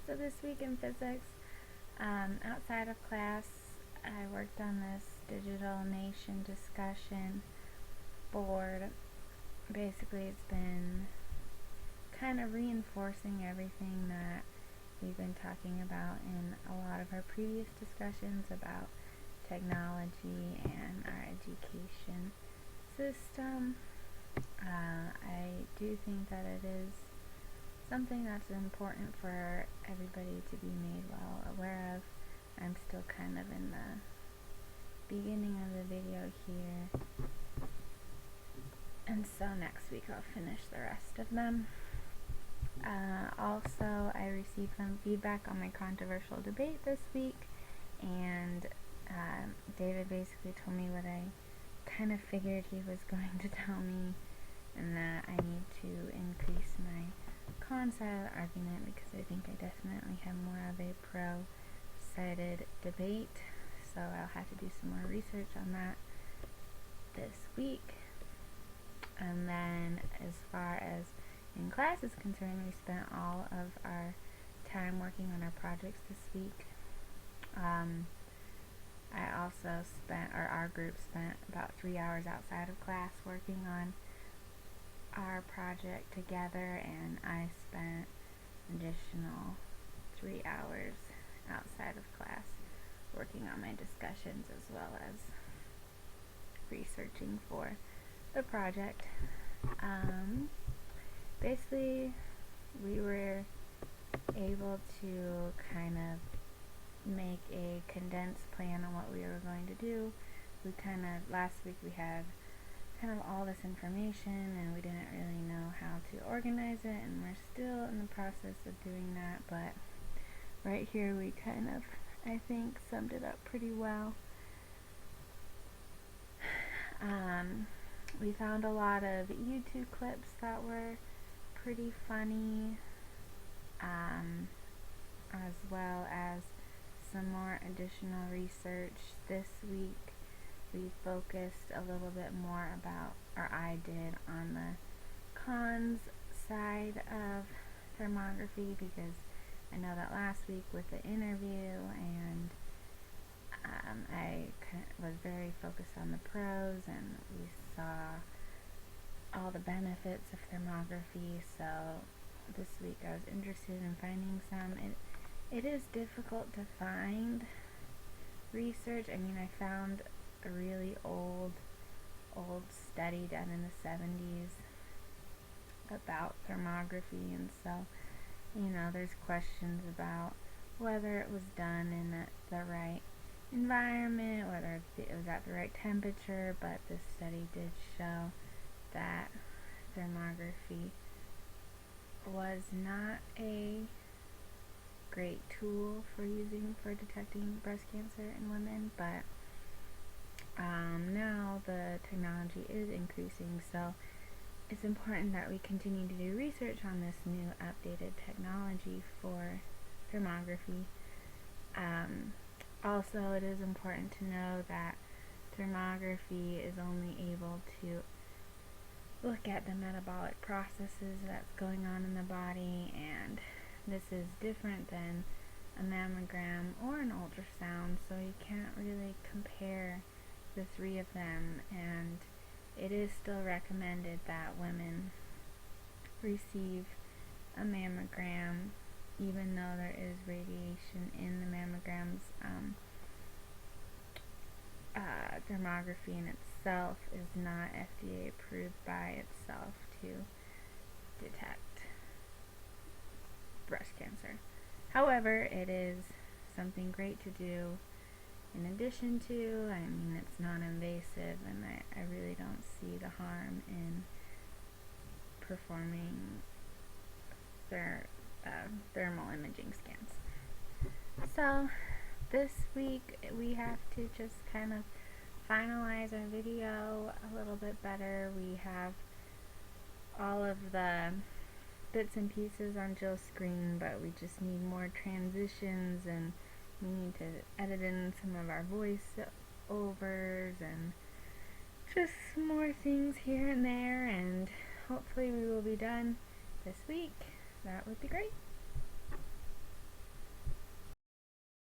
So this week in physics, outside of class, I worked on this Digital Nation discussion board. Basically, it's been kind of reinforcing everything that we've been talking about in a lot of our previous discussions about technology and our education system. I do think that it is something that's important for everybody to be made well aware of. I'm still kind of in the beginning of the video here, and so next week I'll finish the rest of them. Also, I received some feedback on my controversial debate this week, and David basically told me what I kind of figured he was going to tell me, and that I need to increase my con-side argument because I think I definitely have more of a pro-sided debate, so I'll have to do some more research on that this week. And then as far as in class is concerned, we spent all of our time working on our projects this week. I also spent, or our group spent, about 3 hours outside of class working on our project together, and I spent additional 3 hours outside of class working on my discussions as well as researching for the project. Basically, we were able to kind of make a condensed plan on what we were going to do. Last week we had kind of all this information and we didn't really know how to organize it, and we're still in the process of doing that, but right here we kind of, I think, summed it up pretty well. We found a lot of YouTube clips that were pretty funny, as well as some more additional research. This week we focused a little bit more about, or I did, on the cons side of thermography, because I know that last week with the interview and I was very focused on the pros, and we saw all the benefits of thermography, so this week I was interested in finding some. It is difficult to find research. I mean, I found a really old study done in the 70s about thermography, and so, you know, there's questions about whether it was done in the right environment, whether it was at the right temperature, but this study did show that thermography was not a great tool for detecting breast cancer in women, but now the technology is increasing, so it's important that we continue to do research on this new updated technology for thermography. Also, it is important to know that thermography is only able to look at the metabolic processes that's going on in the body, and this is different than a mammogram or an ultrasound, so you can't really compare the three of them, and it is still recommended that women receive a mammogram, even though there is radiation in the mammograms. Thermography in itself is not FDA approved by itself to detect breast cancer. However, it is something great to do in addition to. I mean, it's non-invasive, and I really don't see the harm in performing thermal imaging scans. So this week we have to just kind of finalize our video a little bit better. We have all of the bits and pieces on Jill's screen, but we just need more transitions, and we need to edit in some of our voice overs and just more things here and there, and hopefully we will be done this week. That would be great.